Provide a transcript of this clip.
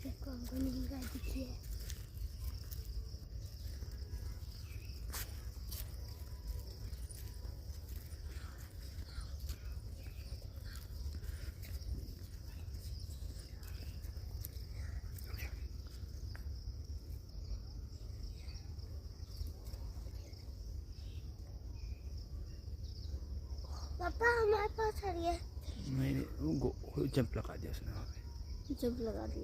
देखो हमको नील गाय दिखी है। पापा हमारे पास आ रही है। मैंने जंप लगा दिया उसने वहाँ पे। जंप लगा दिया।